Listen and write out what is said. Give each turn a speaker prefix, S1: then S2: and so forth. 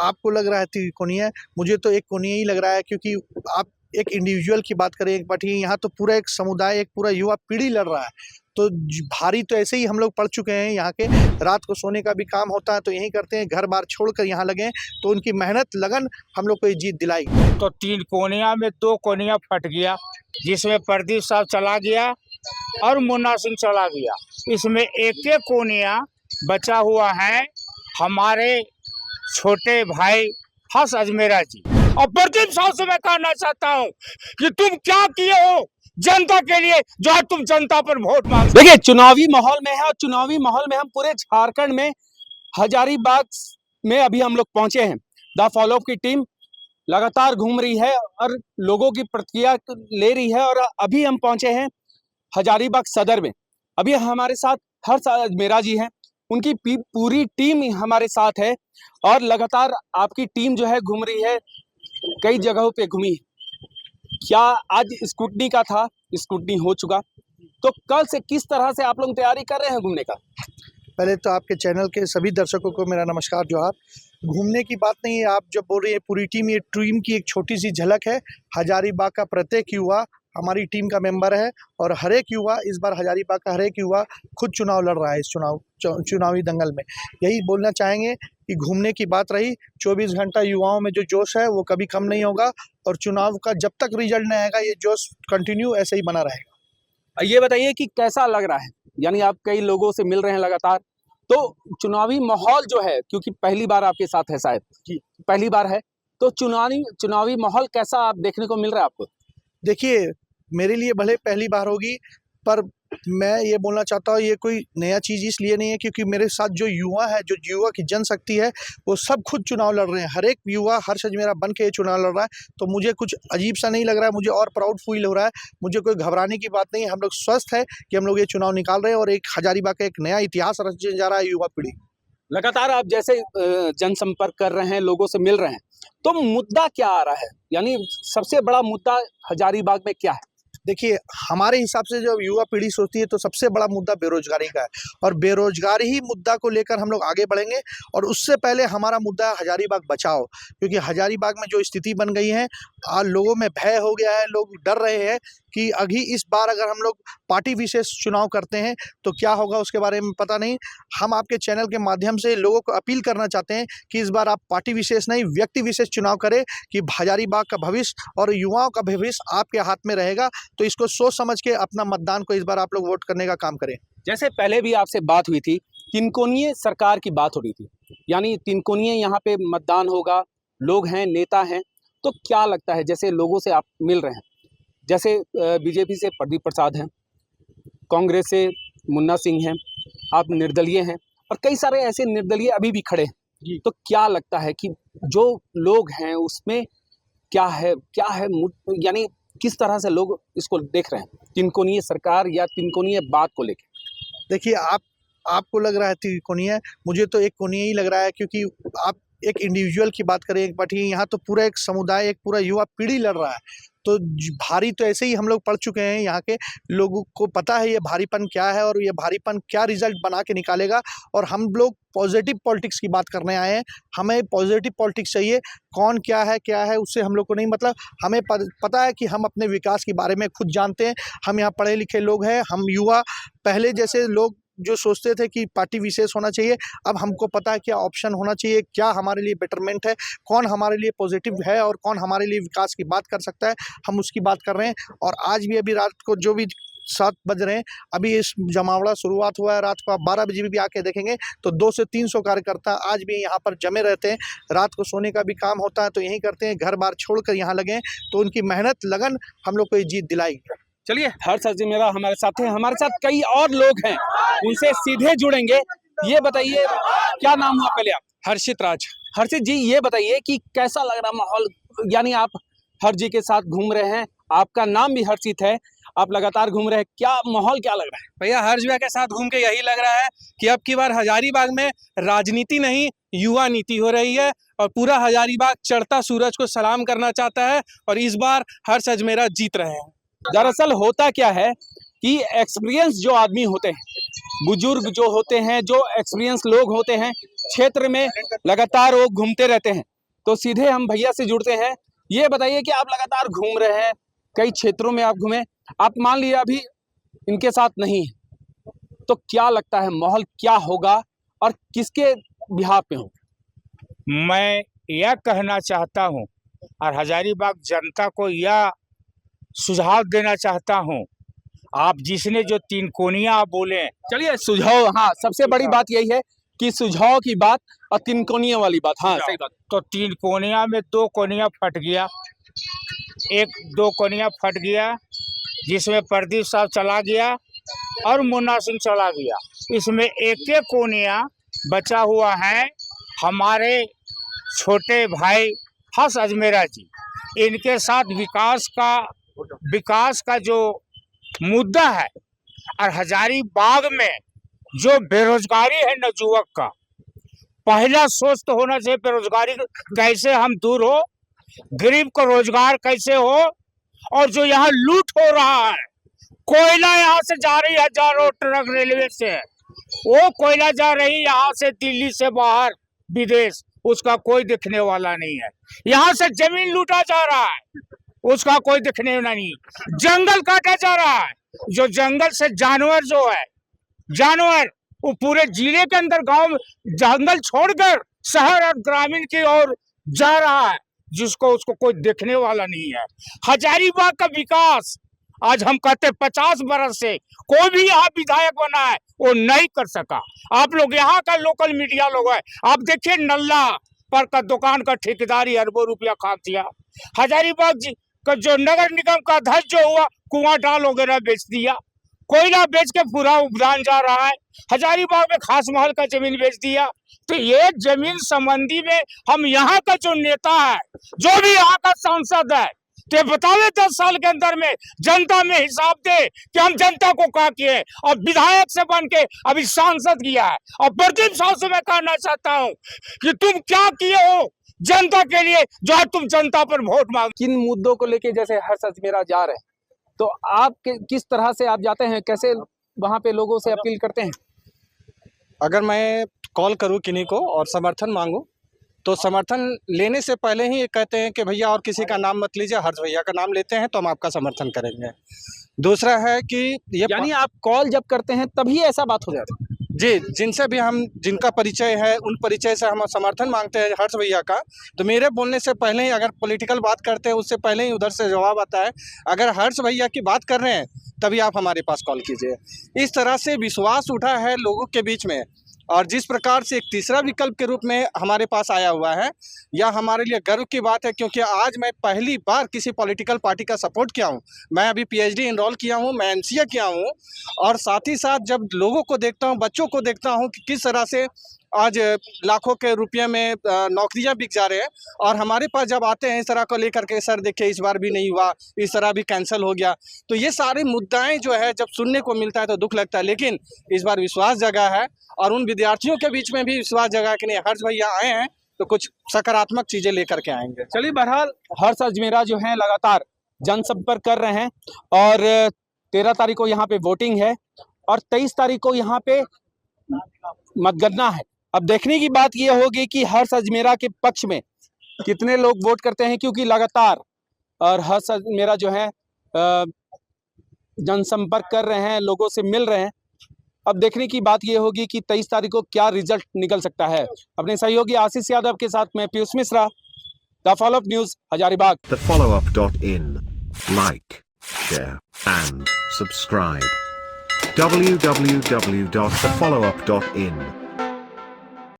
S1: आपको लग रहा है तिकोनिया, मुझे तो एक कोनिया ही लग रहा है, क्योंकि आप एक इंडिविजुअल की बात करें एक पार्टी, यहाँ तो पूरा एक समुदाय, एक पूरा युवा पीढ़ी लड़ रहा है। तो भारी तो ऐसे ही हम लोग पड़ चुके हैं यहाँ के। रात को सोने का भी काम होता है तो यही करते हैं, घर बार छोड़कर यहाँ लगे, तो उनकी मेहनत लगन हम लोग को ये जीत दिलाई।
S2: तो 3 कोनिया में 2 कोनिया फट गया, जिसमें प्रदीप साहब चला गया और मुन्ना सिंह चला गया। इसमें एक कोनिया बचा हुआ है हमारे छोटे भाई हर्ष अजमेरा जी। और प्रदीप साहब से मैं कहना चाहता हूँ कि तुम क्या किए हो जनता के लिए, जो आज तुम जनता पर वोट मांग।
S3: देखिए, चुनावी माहौल में है और चुनावी माहौल में हम पूरे झारखंड में हजारीबाग में अभी हम लोग पहुंचे हैं। द फॉलो की टीम लगातार घूम रही है और लोगों की प्रतिक्रिया ले रही है और अभी हम पहुंचे हैं हजारीबाग सदर में। अभी हमारे साथ हर्ष अजमेरा जी हैं, उनकी पूरी टीम हमारे साथ है और लगातार आपकी टीम जो है घूम रही है, कई जगहों पे घूमी है। क्या आज स्कूटनी का था, स्कूटनी हो चुका, तो कल से किस तरह से आप लोग तैयारी कर रहे हैं घूमने का?
S1: पहले तो आपके चैनल के सभी दर्शकों को मेरा नमस्कार जोहार। घूमने की बात नहीं है, आप जब बोल रहे हैं पूरी टीम, ये टीम की एक छोटी सी झलक है। हजारीबाग का प्रत्येक युवा हमारी टीम का मेंबर है और हर एक युवा इस बार हजारीबाग का हर एक युवा खुद चुनाव लड़ रहा है। इस चुनावी दंगल में यही बोलना चाहेंगे कि घूमने की बात रही, 24 घंटा युवाओं में जो जोश है वो कभी कम नहीं होगा और चुनाव का जब तक रिजल्ट नहीं आएगा ये जोश कंटिन्यू ऐसे ही बना रहेगा।
S3: ये बताइए कि कैसा लग रहा है, यानी आप कई लोगों से मिल रहे हैं लगातार, तो चुनावी माहौल जो है, क्योंकि पहली बार आपके साथ है, शायद जी पहली बार है, तो चुनावी माहौल कैसा आप देखने को मिल रहा है आपको?
S1: देखिए, मेरे लिए भले पहली बार होगी, पर मैं ये बोलना चाहता हूँ ये कोई नया चीज़ इसलिए नहीं है क्योंकि मेरे साथ जो युवा है, जो युवा की जनशक्ति है, वो सब खुद चुनाव लड़ रहे हैं। हर एक युवा हर्ष अजमेरा बन के ये चुनाव लड़ रहा है, तो मुझे कुछ अजीब सा नहीं लग रहा है, मुझे और प्राउड फील हो रहा है। मुझे कोई घबराने की बात नहीं है, हम लोग स्वस्थ है कि हम लोग ये चुनाव निकाल रहे हैं और एक हजारीबाग का एक नया इतिहास रचने जा रहा है युवा पीढ़ी।
S3: लगातार आप जैसे जनसंपर्क कर रहे हैं, लोगों से मिल रहे हैं, तो मुद्दा क्या आ रहा है, यानी सबसे बड़ा मुद्दा हजारीबाग में क्या है?
S1: देखिए, हमारे हिसाब से जब युवा पीढ़ी सोचती है तो सबसे बड़ा मुद्दा बेरोजगारी का है और बेरोजगारी ही मुद्दा को लेकर हम लोग आगे बढ़ेंगे। और उससे पहले हमारा मुद्दा है हजारीबाग बचाओ, क्योंकि हजारीबाग में जो स्थिति बन गई है, लोगों में भय हो गया है, लोग डर रहे हैं कि अभी इस बार अगर हम लोग पार्टी विशेष चुनाव करते हैं तो क्या होगा उसके बारे में पता नहीं। हम आपके चैनल के माध्यम से लोगों को अपील करना चाहते हैं कि इस बार आप पार्टी विशेष नहीं, व्यक्ति विशेष चुनाव करें कि हजारीबाग का भविष्य और युवाओं का भविष्य आपके हाथ में रहेगा। तो इसको सोच समझ के अपना मतदान को इस बार आप लोग वोट करने का काम करें।
S3: जैसे पहले भी आपसे बात हुई थी, तिनकोनिये सरकार की बात हो रही थी, यानी तिनकोनिये यहाँ पे मतदान होगा, लोग हैं, नेता हैं, तो क्या लगता है, जैसे लोगों से आप मिल रहे हैं, जैसे बीजेपी से प्रदीप प्रसाद हैं, कांग्रेस से मुन्ना सिंह हैं, आप निर्दलीय हैं और कई सारे ऐसे निर्दलीय अभी भी खड़े हैं, तो क्या लगता है कि जो लोग हैं उसमें क्या है, यानी किस तरह से लोग इसको देख रहे हैं, तिनकोनिये सरकार या तिनकोनिये बात को लेकर?
S1: देखिए, आपको लग रहा है तिकोनिया, मुझे तो एक कोनिया ही लग रहा है, क्योंकि आप एक इंडिविजुअल की बात करें एक पार्टी, यहाँ तो पूरा एक समुदाय, एक पूरा युवा पीढ़ी लड़ रहा है। तो भारी तो ऐसे ही हम लोग पड़ चुके हैं, यहाँ के लोगों को पता है ये भारीपन क्या है और ये भारीपन क्या रिजल्ट बना के निकालेगा। और हम लोग पॉजिटिव पॉलिटिक्स की बात करने आए हैं, हमें पॉजिटिव पॉलिटिक्स चाहिए। कौन क्या है उससे हम लोग को नहीं मतलब, हमें पता है कि हम अपने विकास के बारे में खुद जानते हैं। हम यहाँ पढ़े लिखे लोग हैं, हम युवा, पहले जैसे लोग जो सोचते थे कि पार्टी विशेष होना चाहिए, अब हमको पता है क्या ऑप्शन होना चाहिए, क्या हमारे लिए बेटरमेंट है, कौन हमारे लिए पॉजिटिव है और कौन हमारे लिए विकास की बात कर सकता है, हम उसकी बात कर रहे हैं। और आज भी अभी रात को जो भी 7 बज रहे हैं, अभी इस जमावड़ा शुरुआत हुआ है, रात को आप 12 बजे भी आके देखेंगे तो 200 से 300 कार्यकर्ता आज भी यहाँ पर जमे रहते हैं। रात को सोने का भी काम होता है तो यही करते हैं, घर बार छोड़कर यहाँ लगे, तो उनकी मेहनत लगन हम लोग को ये जीत दिलाई।
S3: चलिए, हर्ष अजमेरा हमारे साथ हैं, हमारे साथ कई और लोग हैं, उनसे सीधे जुड़ेंगे। ये बताइए, क्या नाम हुआ पहले आप?
S4: हर्षित राज।
S3: हर्षित जी, ये बताइए कि कैसा लग रहा माहौल, यानी आप हर्ष जी के साथ घूम रहे हैं, आपका नाम भी हर्षित है, आप लगातार घूम रहे हैं, क्या माहौल क्या लग रहा है?
S4: भैया, हर्ष भैया के साथ घूम के यही लग रहा है कि अब की बार हजारीबाग में राजनीति नहीं, युवा नीति हो रही है और पूरा हजारीबाग चढ़ता सूरज को सलाम करना चाहता है और इस बार हर्ष अजमेरा जीत रहे हैं।
S3: दरअसल होता क्या है कि एक्सपीरियंस जो आदमी होते हैं, बुजुर्ग जो होते हैं, जो एक्सपीरियंस लोग होते हैं, क्षेत्र में लगातार वो घूमते रहते हैं, तो सीधे हम भैया से जुड़ते हैं। ये बताइए कि आप लगातार घूम रहे हैं, कई क्षेत्रों में आप घूमे, आप मान लिया अभी इनके साथ नहीं है, तो क्या लगता है माहौल क्या होगा और किसके बिहाफ पे हो?
S2: मैं यह कहना चाहता हूं और हजारीबाग जनता को यह सुझाव देना चाहता हूं, आप जिसने जो तीन कोनियां आप बोले,
S3: चलिए सुझाव, हाँ सबसे बड़ी बात यही है कि सुझाव की बात और तीन कोनियों वाली बात, हाँ सही बात।
S2: तो तीन कोनिया में दो कोनिया फट गया, दो कोनिया फट गया जिसमें प्रदीप साहब चला गया और मुन्ना सिंह चला गया। इसमें एक एक कोनिया बचा हुआ है हमारे छोटे भाई हर्ष अजमेरा जी। इनके साथ विकास का जो मुद्दा है और हजारीबाग में जो बेरोजगारी है न युवक का, पहला सोच तो होना चाहिए बेरोजगारी कैसे हम दूर हो, गरीब को रोजगार कैसे हो, और जो यहाँ लूट हो रहा है, कोयला यहाँ से जा रही है हजारों ट्रक रेलवे से, वो कोयला जा रही यहाँ से दिल्ली से बाहर विदेश, उसका कोई दिखने वाला नहीं है। यहाँ से जमीन लूटा जा रहा है, उसका कोई दिखने वाला नहीं। जंगल काटा जा रहा है, जो जंगल से जानवर जो है, जानवर वो पूरे जिले के अंदर गांव जंगल छोड़कर शहर और ग्रामीण की ओर जा रहा है, जिसको उसको कोई देखने वाला नहीं है। हजारीबाग का विकास आज हम कहते 50 बरस से कोई भी यहाँ विधायक बना है वो नहीं कर सका। आप लोग यहाँ का लोकल मीडिया लोग है, आप देखिए नल्ला पर का दुकान का ठेकेदारी अरबों रुपया खा दिया। हजारीबाग का जो नगर निगम का अध्यक्ष जो हुआ, कुआं डाल वगैरह बेच दिया, कोयला बेच के पूरा उद्यान जा रहा है। हजारीबाग में खास महल का जमीन बेच दिया। तो ये जमीन संबंधी में हम यहाँ का जो नेता है, जो भी यहाँ का सांसद है, तो बतावे 10 साल के अंदर में जनता में हिसाब दे कि हम जनता को क्या किए। और विधायक से बन के अभी सांसद किया है। और प्रदीप साहब से मैं कहना चाहता हूँ कि तुम क्या किए हो जनता के लिए, जो आज तुम जनता पर वोट मांग।
S3: किन मुद्दों को लेके जैसे हर्ष अजमेरा जा रहे हैं, तो आप किस तरह से आप जाते हैं, कैसे वहां पे लोगों से अपील करते हैं?
S4: अगर मैं कॉल करूं किन्हीं को और समर्थन मांगूं, तो समर्थन लेने से पहले ही ये कहते हैं कि भैया और किसी का नाम मत लीजिए, हर्ष भैया का नाम लेते हैं तो हम आपका समर्थन करेंगे। दूसरा है कि ये
S3: यानी आप कॉल जब करते हैं तभी ऐसा बात हो जाता है?
S4: जी, जिनसे भी हम जिनका परिचय है उन परिचय से हम समर्थन मांगते हैं हर्ष भैया का, तो मेरे बोलने से पहले ही अगर पॉलिटिकल बात करते हैं उससे पहले ही उधर से जवाब आता है। अगर हर्ष भैया की बात कर रहे हैं तभी आप हमारे पास कॉल कीजिए। इस तरह से विश्वास उठा है लोगों के बीच में, और जिस प्रकार से एक तीसरा विकल्प के रूप में हमारे पास आया हुआ है, यह हमारे लिए गर्व की बात है, क्योंकि आज मैं पहली बार किसी पॉलिटिकल पार्टी का सपोर्ट किया हूं। मैं अभी पीएचडी इनरोल किया हूं, मैं एमसीए किया हूं, और साथ ही साथ जब लोगों को देखता हूं, बच्चों को देखता हूं कि किस तरह से आज लाखों के रुपये में नौकरियां बिक जा रहे हैं, और हमारे पास जब आते हैं इस तरह को लेकर के, सर देखिए इस बार भी नहीं हुआ, इस तरह भी कैंसिल हो गया, तो ये सारे मुद्दाएं जो है जब सुनने को मिलता है तो दुख लगता है। लेकिन इस बार विश्वास जगा है, और उन विद्यार्थियों के बीच में भी विश्वास जगा कि नहीं, हर्ष भैया आए हैं तो कुछ सकारात्मक चीजें लेकर के आएंगे।
S3: चलिए, बहरहाल हर्ष अजमेरा जो है लगातार जनसंपर्क कर रहे हैं, और 13 तारीख को यहाँ पे वोटिंग है और 23 तारीख को यहाँ पे मतगणना है। अब देखने की बात यह होगी कि हर्ष अजमेरा के पक्ष में कितने लोग वोट करते हैं, क्योंकि लगातार और हर्ष अजमेरा जो है जनसंपर्क कर रहे हैं, लोगों से मिल रहे हैं। अब देखने की बात यह होगी कि 23 तारीख को क्या रिजल्ट निकल सकता है। अपने सहयोगी आशीष यादव के साथ मैं Piyush Mishra, the follow up news, Hazaribagh.
S5: The followup.in. Like, share and subscribe. www.thefollowup.in